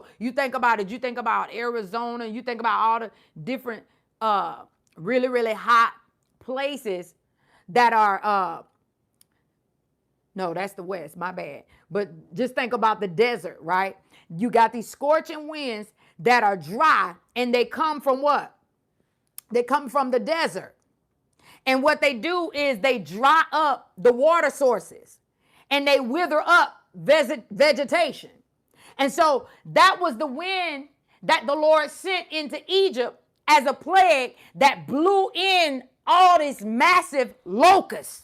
So you think about it. You think about Arizona. You think about all the different really, really hot places that are no, that's the West, my bad. But just think about the desert, right? You got these scorching winds that are dry, and they come from what? They come from the desert. And what they do is they dry up the water sources and they wither up vegetation. And so that was the wind that the Lord sent into Egypt as a plague that blew in all these massive locusts.